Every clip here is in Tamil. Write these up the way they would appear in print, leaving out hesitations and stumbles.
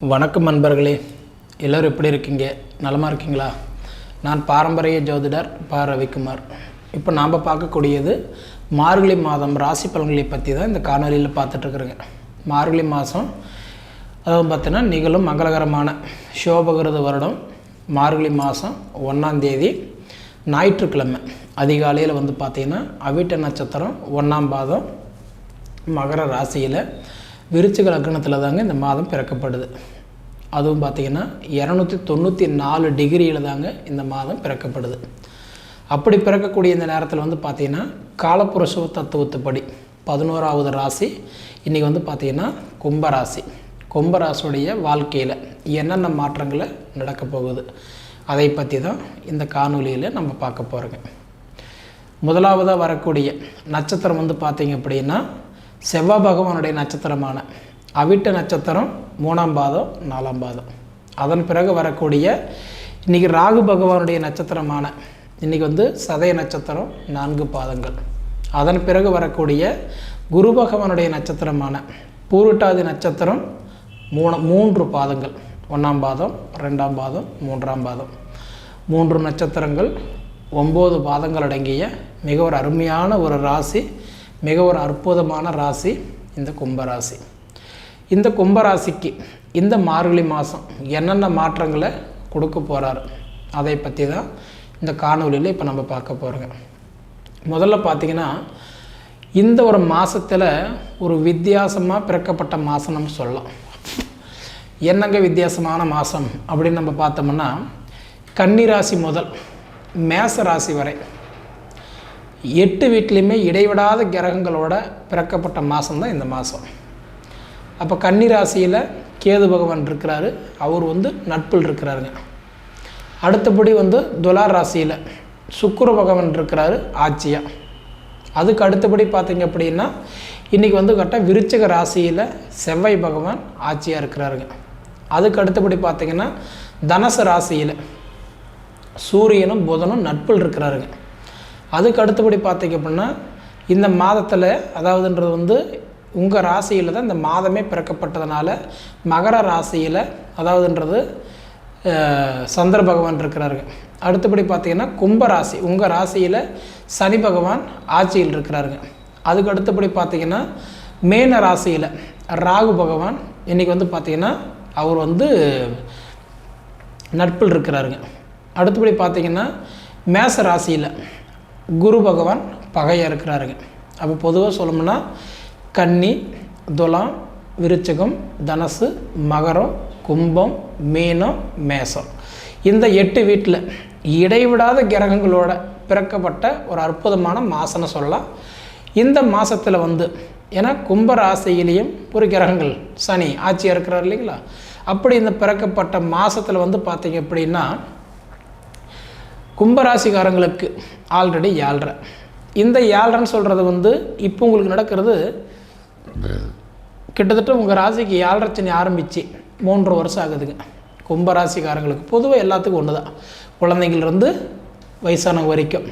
வணக்கம் நண்பர்களே, எல்லோரும் எப்படி இருக்கீங்க? நலமாக இருக்கீங்களா? நான் பாரம்பரிய ஜோதிடர் பா. ரவிக்குமார். இப்போ நாம் பார்க்கக்கூடியது மார்கழி மாதம் ராசி பலன்களை பற்றி தான் இந்த காணொலியில் பார்த்துட்ருக்குறேங்க. மார்கழி மாதம் அதாவது பார்த்தீங்கன்னா நிகழும் மங்களகரமான சோபகிருத வருடம் மார்கழி மாதம் 1ஆம் தேதி ஞாயிற்றுக்கிழமை அதிகாலையில் பார்த்திங்கன்னா அவிட்ட நட்சத்திரம் 1ஆம் பாதம் மகர ராசியில் விருச்சிக லக்னத்தில் தாங்க இந்த மாதம் பிறக்கப்படுது. அதுவும் பார்த்திங்கன்னா 294 டிகிரியில் தாங்க இந்த மாதம் பிறக்கப்படுது. அப்படி பிறக்கக்கூடிய இந்த நேரத்தில் பார்த்திங்கன்னா காலப்புருஷ தத்துவத்துப்படி 11ஆவது ராசி இன்றைக்கி பார்த்திங்கன்னா கும்பராசி. கும்பராசியுடைய வாழ்க்கையில் என்னென்ன மாற்றங்களை நடக்க போகுது அதை பற்றி தான் இந்த காணொலியில் நம்ம பார்க்க போகிறோங்க. முதலாவதாக வரக்கூடிய நட்சத்திரம் பார்த்திங்க அப்படின்னா செவ்வாய் பகவானுடைய நட்சத்திரமான அவிட்ட நட்சத்திரம் 3ஆம் பாதம் 4ஆம் பாதம். அதன் பிறகு வரக்கூடிய இன்றைக்கி ராகு பகவானுடைய நட்சத்திரமான இன்றைக்கி சதய நட்சத்திரம் 4 பாதங்கள். அதன் பிறகு வரக்கூடிய குரு பகவானுடைய நட்சத்திரமான பூரட்டாதி நட்சத்திரம் 3 பாதங்கள். 1ஆம் பாதம் 2ஆம் பாதம் 3ஆம் பாதம் 3 நட்சத்திரங்கள் 9 பாதங்கள் அடங்கிய மிக ஒரு அருமையான ஒரு ராசி, மிக ஒரு அற்புதமான ராசி இந்த கும்பராசி. இந்த கும்பராசிக்கு இந்த மார்கழி மாதம் என்னென்ன மாற்றங்களை கொடுக்க போகிறாரு அதை பற்றி தான் இந்த காணொலியில் இப்போ நம்ம பார்க்க போகிறோங்க. முதல்ல பார்த்திங்கன்னா இந்த ஒரு மாதத்தில் ஒரு வித்தியாசமாக பிறக்கப்பட்ட மாதம் நம்ம சொல்லலாம். என்னங்க வித்தியாசமான மாதம் அப்படின்னு நம்ம பார்த்தோம்னா கன்னி ராசி முதல் மேச ராசி வரை 8 வீட்லேயுமே இடைவிடாத கிரகங்களோட பிறக்கப்பட்ட மாதம்தான் இந்த மாதம். அப்போ கன்னி ராசியில் கேது பகவான் இருக்கிறாரு, அவர் நட்பில் இருக்கிறாருங்க. அடுத்தபடி துலா ராசியில் சுக்கிர பகவான் இருக்கிறாரு ஆட்சியாக. அதுக்கு அடுத்தபடி பார்த்திங்க அப்படின்னா இன்றைக்கி கரெக்டாக விருச்சிக ராசியில் செவ்வாய் பகவான் ஆட்சியாக இருக்கிறாருங்க. அதுக்கு அடுத்தபடி பார்த்திங்கன்னா தனுசு ராசியில் சூரியனும் புதனும் நட்பில் இருக்கிறாருங்க. அதுக்கு அடுத்தபடி பார்த்திங்க அப்படின்னா இந்த மாதத்தில் அதாவதுன்றது உங்கள் ராசியில் தான் இந்த மாதமே பிறக்கப்பட்டதுனால மகர ராசியில் அதாவதுன்றது சந்திர பகவான் இருக்கிறாருங்க. அடுத்தபடி பார்த்திங்கன்னா கும்பராசி உங்கள் ராசியில் சனி பகவான் ஆட்சியில் இருக்கிறாருங்க. அதுக்கு அடுத்தபடி பார்த்திங்கன்னா மேன ராசியில் ராகு பகவான் இன்றைக்கி பார்த்திங்கன்னா அவர் நட்பில் இருக்கிறாருங்க. அடுத்தபடி பார்த்திங்கன்னா மேச ராசியில் குரு பகவான் பகையாக இருக்கிறாருங்க. அப்போ பொதுவாக சொல்லணும்னா கன்னி, துலாம், விருச்சிகம், தனுசு, மகரம், கும்பம், மீனம், மேசம் இந்த 8 வீட்டில் இடைவிடாத கிரகங்களோட பிறக்கப்பட்ட ஒரு அற்புதமான மாதம்னு சொல்லலாம். இந்த மாதத்தில் ஏன்னா கும்ப ராசியிலையும் ஒரு கிரகங்கள் சனி ஆட்சியாக இருக்கிறார் இல்லைங்களா. அப்படி இந்த பிறக்கப்பட்ட மாதத்தில் பார்த்திங்க அப்படின்னா கும்பராசிக்காரங்களுக்கு ஆல்ரெடி 7.5. இந்த 7.5ன்னு சொல்கிறது இப்போ உங்களுக்கு நடக்கிறது கிட்டத்தட்ட உங்கள் ராசிக்கு 7.5 சனி ஆரம்பித்து 3 வருஷம் ஆகுதுங்க. கும்பராசிக்காரங்களுக்கு பொதுவாக எல்லாத்துக்கும் ஒன்று தான், குழந்தைங்கள்லேருந்து வயசானவங்க வரைக்கும்,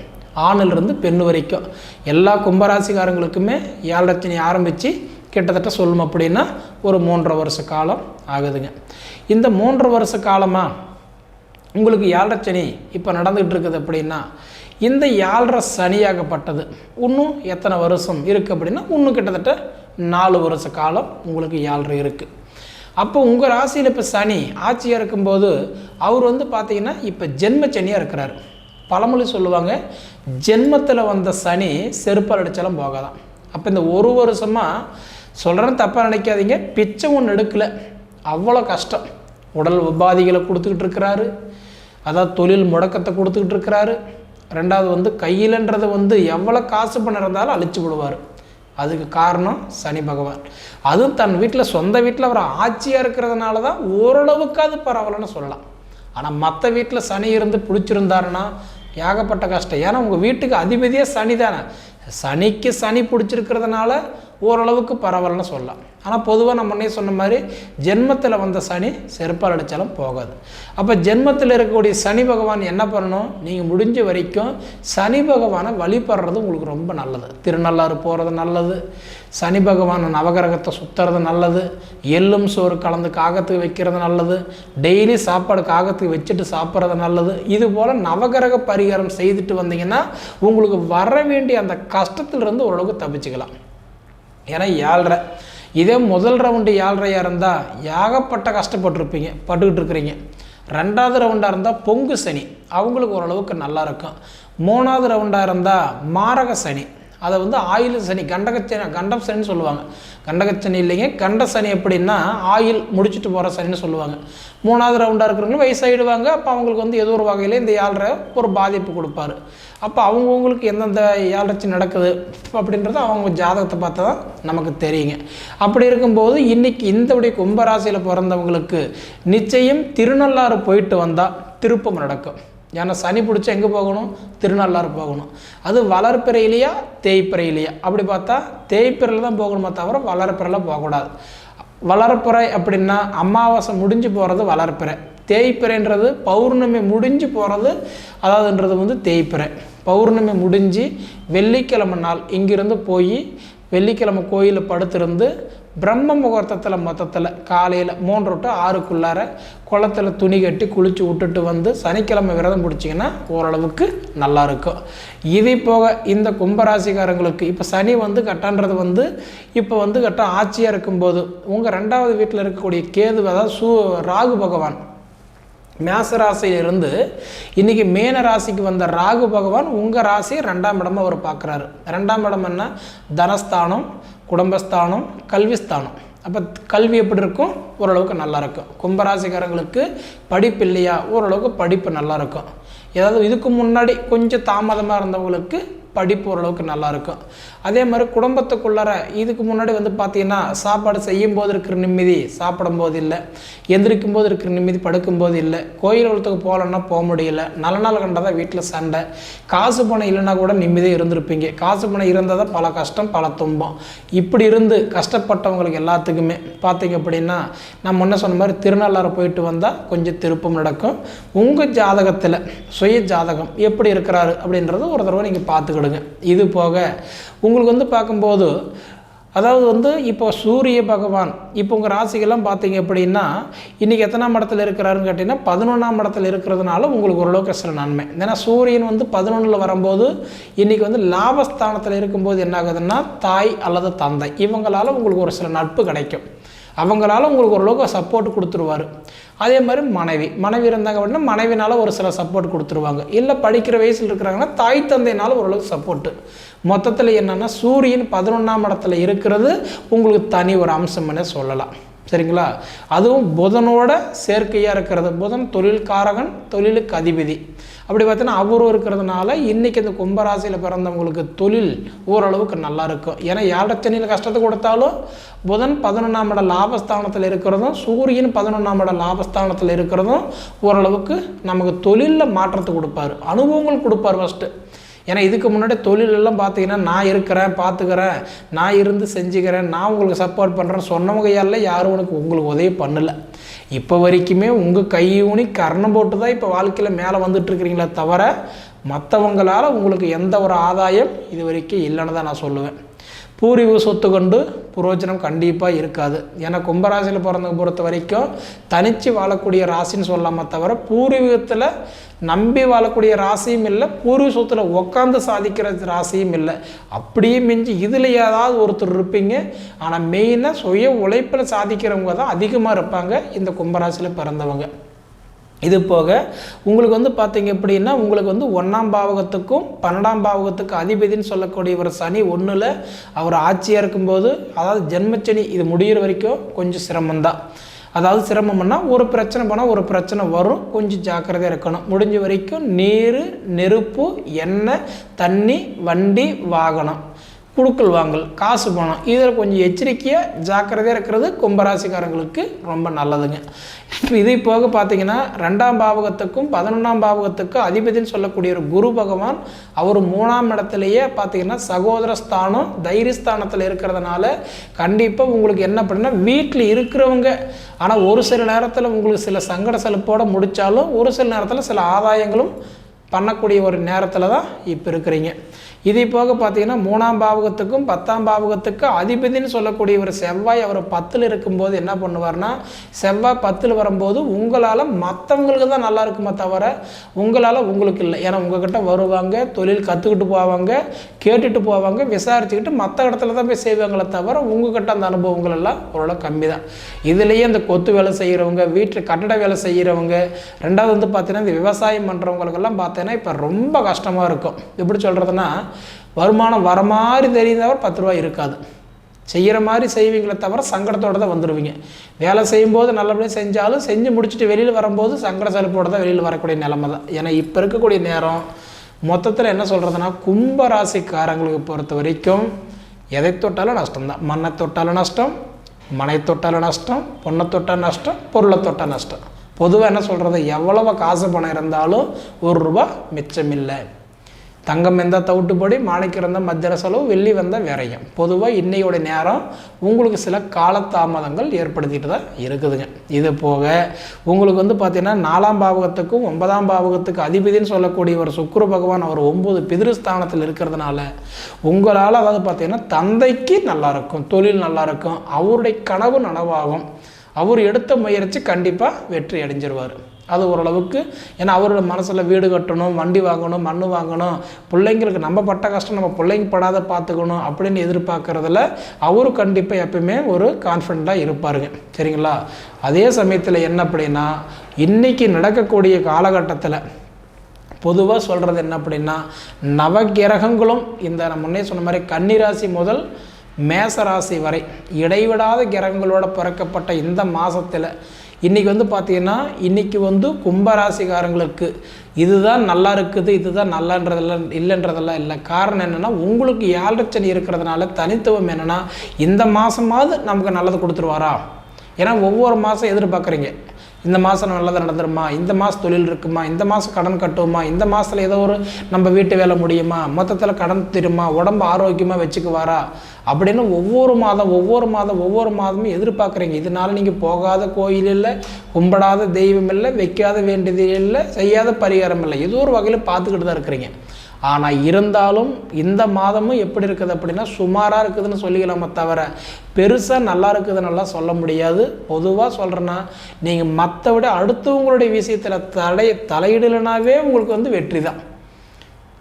ஆணிலிருந்து பெண் வரைக்கும் எல்லா கும்பராசிக்காரங்களுக்குமே 7.5 சனி ஆரம்பித்து கிட்டத்தட்ட சொல்லணும் அப்படின்னா ஒரு 3.5 வருஷ காலம் ஆகுதுங்க. இந்த 3 வருஷ காலமாக உங்களுக்கு 7.5 சனி இப்போ நடந்துகிட்டு இருக்குது அப்படின்னா இந்த 7.5 சனியாகப்பட்டது இன்னும் எத்தனை வருஷம் இருக்குது அப்படின்னா இன்னும் கிட்டத்தட்ட 4 வருஷ காலம் உங்களுக்கு 7.5 இருக்குது. அப்போ உங்கள் ராசியில் இப்போ சனி ஆட்சியாக இருக்கும்போது அவர் பார்த்திங்கன்னா இப்போ ஜென்ம சனியாக இருக்கிறார். பழமொழி சொல்லுவாங்க, ஜென்மத்தில் வந்த சனி செருப்பால் அடித்தாலும் போகாதான். அப்போ இந்த ஒரு வருஷமாக சொல்கிறேன்னு தப்பாக நினைக்காதீங்க, பிச்சை ஒன்று எடுக்கலை, அவ்வளோ கஷ்டம். உடல் உபாதிகளை கொடுத்துக்கிட்டு இருக்கிறாரு, அதாவது தொழில் முடக்கத்தை கொடுத்துக்கிட்டு இருக்கிறாரு. ரெண்டாவது கையிலன்றது எவ்வளோ காசு பணம் இருந்தாலும் அழிச்சு விடுவார். அதுக்கு காரணம் சனி பகவான். அதுவும் தன் வீட்டில் சொந்த வீட்டில் அவர் ஆட்சியாக இருக்கிறதுனால தான் ஓரளவுக்கு அது பரவாயில்லன்னு சொல்லலாம். ஆனால் மற்ற வீட்டில் சனி இருந்து பிடிச்சிருந்தாருன்னா ஏகப்பட்ட கஷ்டம். ஏன்னா உங்கள் வீட்டுக்கு அதிபதியே சனி தானே. சனிக்கு சனி பிடிச்சிருக்கிறதுனால ஓரளவுக்கு பரவாயில்லன்னு சொல்லலாம். ஆனால் பொதுவாக நம்ம முன்னே சொன்ன மாதிரி ஜென்மத்தில் வந்த சனி செருப்பால் அடித்தாலும் போகாது. அப்போ ஜென்மத்தில் இருக்கக்கூடிய சனி பகவான் என்ன பண்ணணும், நீங்கள் முடிஞ்ச வரைக்கும் சனி பகவானை வழிபடுறது உங்களுக்கு ரொம்ப நல்லது. திருநள்ளாறு போகிறது நல்லது, சனி பகவான் நவகிரகத்தை சுற்றுறது நல்லது, எள்ளும் சோறு கலந்து காகத்துக்கு வைக்கிறது நல்லது, டெய்லி சாப்பாடு காகத்துக்கு வச்சுட்டு சாப்பிட்றது நல்லது. இது போல் நவகிரக பரிகாரம் செய்துட்டு வந்தீங்கன்னா உங்களுக்கு வர வேண்டிய அந்த கஷ்டத்துலேருந்து ஓரளவுக்கு தப்பிச்சுக்கலாம். ஏன்னா 7.5 இதே முதல் ரவுண்டு 7.5 இருந்தால் ஏகப்பட்ட கஷ்டப்பட்டுருப்பீங்க, பட்டுக்கிட்டு இருக்கிறீங்க. 2வது ரவுண்டாக இருந்தால் பொங்கு சனி, அவங்களுக்கு ஓரளவுக்கு நல்லா இருக்கும். 3வது ரவுண்டாக இருந்தால் மாரக சனி, அதை ஆயில் சனி, கண்டம் சனின்னு சொல்லுவாங்க. கண்டகச்சனி இல்லைங்க, கண்ட சனி எப்படின்னா ஆயில் முடிச்சுட்டு போகிற சனின்னு சொல்லுவாங்க. 3வது ரவுண்டாக இருக்கிறவங்களும் வயசாகிடுவாங்க. அப்போ அவங்களுக்கு ஏதோ ஒரு வகையில் இந்த 7.5 ஒரு பாதிப்பு கொடுப்பாரு. அப்போ அவங்கவுங்களுக்கு எந்தெந்த 7.5 நடக்குது அப்படின்றது அவங்க ஜாதகத்தை பார்த்தா தான் நமக்கு தெரியுங்க. அப்படி இருக்கும்போது இன்றைக்கி இந்த கும்பராசியில் பிறந்தவங்களுக்கு நிச்சயம் திருநள்ளாறு போயிட்டு வந்தால் திருப்பம் நடக்கும். ஏன்னா சனி பிடிச்சா எங்கே போகணும், திருநள்ளாறு போகணும். அது வளர்ப்பிறையிலையா தேய்ப்பிறையிலையா, அப்படி பார்த்தா தேய்ப்பிறையில் தான் போகணுமே தவிர வளர்ப்பிறையில் போகக்கூடாது. வளர்ப்பிறை அப்படின்னா அமாவாசை முடிஞ்சு போகிறது வளர்ப்பிறை, தேய்ப்பிறைன்றது பௌர்ணமி முடிஞ்சு போகிறது, அதாவதுன்றது தேய்ப்பிறை. பௌர்ணமி முடிஞ்சு வெள்ளிக்கிழமை நாள் இங்கிருந்து போய் வெள்ளிக்கிழமை கோயிலில் படுத்திருந்து பிரம்ம முகூர்த்தத்தில் மொத்தத்தில் காலையில் 3 to 6க்குள்ளார குளத்தில் துணி கட்டி குளித்து விட்டுட்டு சனிக்கிழமை விரதம் பிடிச்சிங்கன்னா ஓரளவுக்கு நல்லாயிருக்கும். இதை போக இந்த கும்பராசிக்காரங்களுக்கு இப்போ சனி கட்டன்றது இப்போ கட்டம் ஆட்சியாக இருக்கும்போது உங்கள் 2வது வீட்டில் இருக்கக்கூடிய கேது, அதாவது ராகு பகவான் மேச ராசியிலிருந்து இன்றைக்கி மேன ராசிக்கு வந்த ராகு பகவான் உங்கள் ராசி 2ஆம் இடமா அவர் பார்க்குறாரு. 2ஆம் இடம் என்ன, தனஸ்தானம், குடும்பஸ்தானம், கல்விஸ்தானம். அப்போ கல்வி எப்படி இருக்கும், ஓரளவுக்கு நல்லாயிருக்கும். கும்பராசிக்காரங்களுக்கு படிப்பு இல்லையா, ஓரளவுக்கு படிப்பு நல்லாயிருக்கும். ஏதாவது இதுக்கு முன்னாடி கொஞ்சம் தாமதமாக இருந்தவங்களுக்கு படிப்பு ஓரளவுக்கு நல்லாயிருக்கும். அதே மாதிரி குடும்பத்துக்குள்ளார இதுக்கு முன்னாடி பார்த்தீங்கன்னா சாப்பாடு செய்யும் போது இருக்கிற நிம்மதி சாப்பிடும் போது இல்லை, எந்திரிக்கும் போது இருக்கிற நிம்மதி படுக்கும்போது இல்லை, கோயில் உலகத்துக்கு போகலன்னா போக முடியல, நல்ல நாள் கண்டதான் வீட்டில் சண்டை, காசு பணம் இல்லைன்னா கூட நிம்மதியாக இருந்திருப்பீங்க, காசு பணம் இருந்தால் தான் பல கஷ்டம் பல துன்பம். இப்படி இருந்து கஷ்டப்பட்டவங்களுக்கு எல்லாத்துக்குமே பார்த்தீங்க அப்படின்னா நான் முன்ன சொன்ன மாதிரி திருநள்ளாறு போயிட்டு வந்தால் கொஞ்சம் திருப்பம் நடக்கும். உங்கள் ஜாதகத்தில் சுய ஜாதகம் எப்படி இருக்கிறாரு அப்படின்றது ஒரு தடவை நீங்கள் பார்த்துக்கிடுங்க. இது போக உங்களுக்கு பார்க்கும்போது அதாவது இப்போ சூரிய பகவான் இப்போ உங்கள் ராசிக்கெல்லாம் பார்த்தீங்க அப்படின்னா இன்றைக்கி எத்தனாம் இடத்துல இருக்கிறாருன்னு கேட்டிங்கன்னா 11ஆம் இடத்துல இருக்கிறதுனால உங்களுக்கு ஓரளவுக்கு சில நன்மை. ஏன்னா சூரியன் 11ல் வரும்போது இன்றைக்கி லாபஸ்தானத்தில் இருக்கும்போது என்ன ஆகுதுன்னா தாய் அல்லது தந்தை இவங்களால் உங்களுக்கு ஒரு சில நட்பு கிடைக்கும், அவங்களால உங்களுக்கு ஓரளவுக்கு சப்போர்ட் கொடுத்துருவார். அதே மாதிரி மனைவி இருந்தாங்க அப்படின்னா மனைவினால் ஒரு சில சப்போர்ட் கொடுத்துருவாங்க. இல்லை படிக்கிற வயசில் இருக்கிறாங்கன்னா தாய் தந்தையினால் ஓரளவுக்கு சப்போர்ட்டு. மொத்தத்தில் என்னென்னா சூரியன் 11ஆம் இடத்துல இருக்கிறது உங்களுக்கு தனி ஒரு அம்சம்னே சொல்லலாம். சரிங்களா? அதுவும் புதனோட சேர்க்கையாக இருக்கிறது. புதன் தொழில் காரகன், தொழிலுக்கு அதிபதி. அப்படி பார்த்தீங்கன்னா அவரும் இருக்கிறதுனால இன்றைக்கி இந்த கும்பராசியில் பிறந்தவங்களுக்கு தொழில் ஓரளவுக்கு நல்லா இருக்கும். ஏன்னா 7.5 சனியில் கஷ்டத்தை கொடுத்தாலும் புதன் 11ஆம் இட லாபஸ்தானத்தில் இருக்கிறதும் சூரியன் 11ஆம் இட லாபஸ்தானத்தில் இருக்கிறதும் ஓரளவுக்கு நமக்கு தொழிலில் மாற்றத்தை கொடுப்பார், அனுபவங்கள் கொடுப்பார் ஃபஸ்ட்டு. ஏன்னா இதுக்கு முன்னாடி தொழிலெல்லாம் பார்த்தீங்கன்னா நான் இருக்கிறேன், பார்த்துக்கிறேன், நான் இருந்து செஞ்சுக்கிறேன், நான் உங்களுக்கு சப்போர்ட் பண்ணுறேன்னு சொன்னவங்க யாரும் உங்களுக்கு உதவி பண்ணலை. இப்போ வரைக்குமே உங்கள் கையூனி கர்ணம் போட்டு தான் இப்போ வாழ்க்கையில் மேலே வந்துட்டுருக்கிறீங்களே தவிர மற்றவங்களால் உங்களுக்கு எந்த ஒரு ஆதாயம் இது வரைக்கும் இல்லைன்னு தான் நான் சொல்லுவேன். பூர்வீக சொத்து கொண்டு புரோஜனம் கண்டிப்பாக இருக்காது. ஏன்னா கும்பராசியில் பிறந்தவங்க பொறுத்த வரைக்கும் தனித்து வாழக்கூடிய ராசின்னு சொல்லாம தவிர பூர்வீகத்தில் நம்பி வாழக்கூடிய ராசியும் இல்லை, பூர்வீக சொத்தில் உட்காந்து சாதிக்கிற ராசியும் இல்லை. அப்படியே மிஞ்சி இதில் ஏதாவது ஒருத்தர் இருப்பீங்க. ஆனால் மெயினாக சுய உழைப்பில் சாதிக்கிறவங்க தான் அதிகமாக இருப்பாங்க இந்த கும்பராசியில் பிறந்தவங்க. இது போக உங்களுக்கு பார்த்தீங்க அப்படின்னா உங்களுக்கு 1ஆம் பாவகத்துக்கும் 12ஆம் பாவகத்துக்கும் அதிபதினு சொல்லக்கூடிய ஒரு சனி 1ல் அவர் ஆட்சியாக இருக்கும்போது, அதாவது ஜென்மச்சனி இது முடிகிற வரைக்கும் கொஞ்சம் சிரமம்தான். அதாவது சிரமம்னா ஒரு பிரச்சனை போனால் ஒரு பிரச்சனை வரும், கொஞ்சம் ஜாக்கிரதையாக இருக்கணும். முடிஞ்ச வரைக்கும் நீர், நெருப்பு, எண்ணெய், தண்ணி, வண்டி, வாகனம் குடுக்கல் வாங்கல், காசு பணம், இதில் கொஞ்சம் எச்சரிக்கையாக ஜாக்கிரதையாக இருக்கிறது கும்பராசிக்காரங்களுக்கு ரொம்ப நல்லதுங்க. இதை போக பார்த்தீங்கன்னா 2ஆம் பாவகத்துக்கும் 11ஆம் பாவகத்துக்கும் அதிபதினு சொல்லக்கூடிய ஒரு குரு பகவான் அவர் 3ஆம் இடத்துலையே பார்த்தீங்கன்னா சகோதரஸ்தானம் தைரியஸ்தானத்தில் இருக்கிறதுனால கண்டிப்பாக உங்களுக்கு என்ன அப்படின்னா வீட்டில் இருக்கிறவங்க ஆனால் ஒரு சில நேரத்தில் உங்களுக்கு சில சங்கட செலுப்போடு முடித்தாலும் ஒரு சில நேரத்தில் சில ஆதாயங்களும் பண்ணக்கூடிய ஒரு நேரத்தில் தான் இப்போ இருக்கிறீங்க. இதை போக பார்த்தீங்கன்னா 3ஆம் பாவகத்துக்கும் 10ஆம் பாவகத்துக்கும் அதிபதினு சொல்லக்கூடிய ஒரு செவ்வாய் அவர் 10ல் இருக்கும்போது என்ன பண்ணுவார்னா செவ்வாய் 10ல் வரும்போது உங்களால் மற்றவங்களுக்கு தான் நல்லா இருக்குமே தவிர உங்களால் உங்களுக்கு இல்லை. ஏன்னா உங்கள்கிட்ட வருவாங்க, தொழில் கற்றுக்கிட்டு போவாங்க, கேட்டுட்டு போவாங்க, விசாரிச்சுக்கிட்டு மற்ற இடத்துல தான் போய் செய்வாங்களே தவிர உங்கள்கிட்ட அந்த அனுபவங்கள் எல்லாம் ஓரளவு கம்மி தான். இதுலேயே இந்த கொத்து வேலை செய்கிறவங்க, வீட்டில் கட்டட வேலை செய்கிறவங்க, ரெண்டாவது வந்து பார்த்தீங்கன்னா இந்த விவசாயம் பண்ணுறவங்களுக்கெல்லாம் பார்த்தீங்கன்னா இப்போ ரொம்ப கஷ்டமாக இருக்கும். எப்படி சொல்கிறதுனா வருமானம் வர மாதிரி தெரியுதவர் 10 ரூபா இருக்காது, செய்கிற மாதிரி செய்வீங்களே தவிர சங்கடத்தோடு தான் வந்துடுவீங்க. வேலை செய்யும்போது நல்லபடியாக செஞ்சாலும் செஞ்சு முடிச்சுட்டு வெளியில் வரும்போது சங்கட செலுப்போடு தான் வெளியில் வரக்கூடிய நிலைமை தான். ஏன்னா இப்போ இருக்கக்கூடிய நேரம் மொத்தத்தில் என்ன சொல்கிறதுனா கும்பராசிக்காரங்களுக்கு பொறுத்த வரைக்கும் எதை தொட்டாலும் நஷ்டம்தான். மண்ணை தொட்டாலும் நஷ்டம், மனை தொட்டாலும் நஷ்டம், பொண்ணை தொட்டால் நஷ்டம், பொருளை தொட்டால் நஷ்டம். பொதுவாக என்ன சொல்கிறது, எவ்வளவு காசு பணம் இருந்தாலும் ₹1 மிச்சம் இல்லை. தங்கம் இருந்தால் தவிட்டுப்படி, மாணிக்கம் இருந்தால் மத்திய செலவு, வெள்ளி வந்தால் விரையும். பொதுவாக இன்னையோட நேரம் உங்களுக்கு சில காலதாமதங்கள் ஏற்படுத்திட்டு தான் இருக்குதுங்க. இது போக உங்களுக்கு வந்து பார்த்திங்கன்னா 4ஆம் பாவகத்துக்கும் 9ஆம் பாவகத்துக்கு அதிபதினு சொல்லக்கூடிய ஒரு சுக்கிர பகவான் அவர் 9 பிதிருஸ்தானத்தில் இருக்கிறதுனால உங்களால் அதாவது பார்த்திங்கன்னா தந்தைக்கு நல்லாயிருக்கும், தொழில் நல்லாயிருக்கும், அவருடைய கனவு நனவாகும், அவர் எடுத்த முயற்சி கண்டிப்பாக வெற்றி அடைஞ்சிருவார். அது ஓரளவுக்கு ஏன்னா அவரோட மனசில் வீடு கட்டணும், வண்டி வாங்கணும், மண் வாங்கணும், பிள்ளைங்களுக்கு நம்ம பட்ட கஷ்டம் நம்ம பிள்ளைங்க படாத பார்த்துக்கணும் அப்படின்னு எதிர்பார்க்குறதுல அவரும் கண்டிப்பாக எப்பயுமே ஒரு கான்ஃபிடண்ட்டாக இருப்பாருங்க. சரிங்களா? அதே சமயத்தில் என்ன அப்படின்னா இன்றைக்கி நடக்கக்கூடிய காலகட்டத்தில் பொதுவாக சொல்கிறது என்ன அப்படின்னா நவகிரகங்களும் இந்த நான் முன்னே சொன்ன மாதிரி கன்னிராசி முதல் மேசராசி வரை இடைவிடாத கிரகங்களோட பிறக்கப்பட்ட இந்த மாதத்தில் இன்றைக்கி வந்து பார்த்திங்கன்னா இன்றைக்கி வந்து கும்பராசிக்காரங்களுக்கு இதுதான் நல்லா இருக்குது, இதுதான் நல்லான்றதெல்லாம் இல்லைன்றதெல்லாம் இல்லை. காரணம் என்னென்னா உங்களுக்கு 7 சனி இருக்கிறதுனால தனித்துவம் என்னென்னா இந்த மாதமாவது நமக்கு நல்லது கொடுத்துருவாரா. ஏன்னா ஒவ்வொரு மாதம் எதிர்பார்க்குறீங்க இந்த மாதம் நல்லதாக நடந்துருமா, இந்த மாதம் தொழில் இருக்குமா, இந்த மாதம் கடன் கட்டுவோமா, இந்த மாதத்தில் ஏதோ ஒரு நம்ம வீட்டு வேலை முடியுமா, மொத்தத்தில் கடன் தருமா, உடம்பு ஆரோக்கியமாக வச்சுக்குவாரா அப்படின்னு ஒவ்வொரு மாதமும் எதிர்பார்க்குறீங்க. இதனால் நீங்கள் போகாத கோயில் இல்லை, கும்பிடாத தெய்வம் இல்லை, வைக்காத வேண்டியது இல்லை, செய்யாத பரிகாரம் இல்லை, ஏதோ ஒரு வகையில் பார்த்துக்கிட்டு தான் இருக்கிறீங்க. ஆனால் இருந்தாலும் இந்த மாதமும் எப்படி இருக்குது அப்படின்னா சுமாராக இருக்குதுன்னு சொல்லிக்கலாமே தவிர பெருசாக நல்லா இருக்குதுன்னெல்லா சொல்ல முடியாது. பொதுவாக சொல்கிறேன்னா நீங்கள் மற்ற விட அடுத்தவங்களுடைய விஷயத்தில் தலையிடலைனாவே உங்களுக்கு வந்து வெற்றி தான்.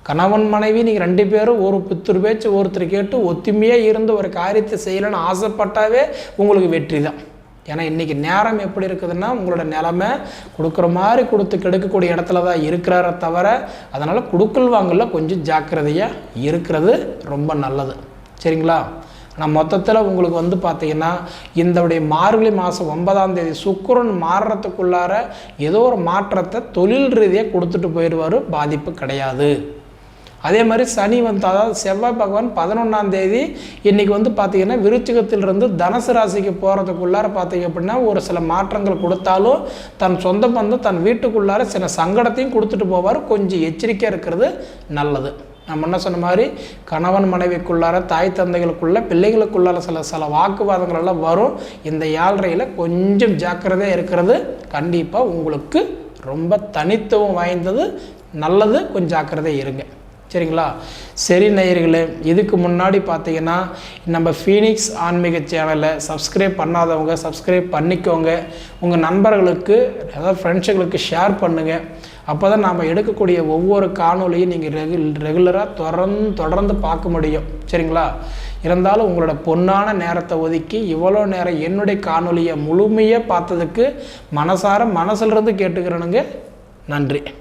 கணவன் மனைவி நீங்கள் 2 பேரும் ஒரு புத்தர் பேச்சு ஒருத்தர் கேட்டு ஒத்துமையாக இருந்து ஒரு காரியத்தை செய்யணும்னு ஆசைப்பட்டாவே உங்களுக்கு வெற்றி தான். ஏன்னா இன்றைக்கி நேரம் எப்படி இருக்குதுன்னா உங்களோட நிலைமை கொடுக்குற மாதிரி கொடுத்து கெடுக்கக்கூடிய இடத்துல தான் இருக்கிறார தவிர அதனால் குடுக்கல் வாங்கல கொஞ்சம் ஜாக்கிரதையாக இருக்கிறது ரொம்ப நல்லது. சரிங்களா? ஆனால் மொத்தத்தில் உங்களுக்கு வந்து பார்த்திங்கன்னா இந்தவுடைய மார்கழி மாதம் 9ஆம் தேதி சுக்கிரன் மாறுறதுக்குள்ளார ஏதோ ஒரு மாற்றத்தை தொழில் ரீதியாக கொடுத்துட்டு போயிடுவார், பாதிப்பு கிடையாது. அதே மாதிரி சனி வந்து அதாவது செவ்வாய் பகவான் 11ஆம் தேதி இன்றைக்கி வந்து பார்த்திங்கன்னா விருச்சிகத்திலிருந்து தனுசு ராசிக்கு போகிறதுக்குள்ளார பார்த்திங்க அப்படின்னா ஒரு சில மாற்றங்கள் கொடுத்தாலும் தன் சொந்த பந்தம் தன் வீட்டுக்குள்ளார சில சங்கடத்தையும் கொடுத்துட்டு போவார். கொஞ்சம் எச்சரிக்கையாக இருக்கிறது நல்லது. நம்ம என்ன சொன்ன மாதிரி கணவன் மனைவிக்குள்ளார தாய் தந்தைகளுக்குள்ள பிள்ளைகளுக்குள்ளார சில வாக்குவாதங்கள் எல்லாம் வரும். இந்த 7.5 கொஞ்சம் ஜாக்கிரதையாக இருக்கிறது கண்டிப்பாக உங்களுக்கு ரொம்ப தனித்துவம் வாய்ந்தது நல்லது. கொஞ்சம் ஜாக்கிரதையாக இருங்க. சரிங்களா? சரி நேயர்களே, இதுக்கு முன்னாடி பார்த்தீங்கன்னா நம்ம ஃபீனிக்ஸ் ஆன்மீக சேனலை சப்ஸ்கிரைப் பண்ணாதவங்க சப்ஸ்கிரைப் பண்ணிக்கோங்க. உங்கள் நண்பர்களுக்கு அதாவது ஃப்ரெண்ட்ஸுங்களுக்கு ஷேர் பண்ணுங்கள். அப்போ தான் நாம் எடுக்கக்கூடிய ஒவ்வொரு காணொலியும் நீங்கள் ரெகுலராக தொடர்ந்து பார்க்க முடியும். சரிங்களா? இருந்தாலும் உங்களோட பொன்னான நேரத்தை ஒதுக்கி இவ்வளோ நேரம் என்னுடைய காணொலியை முழுமையாக பார்த்ததுக்கு மனசிலிருந்து கேட்டுக்கிறேனுங்க. நன்றி.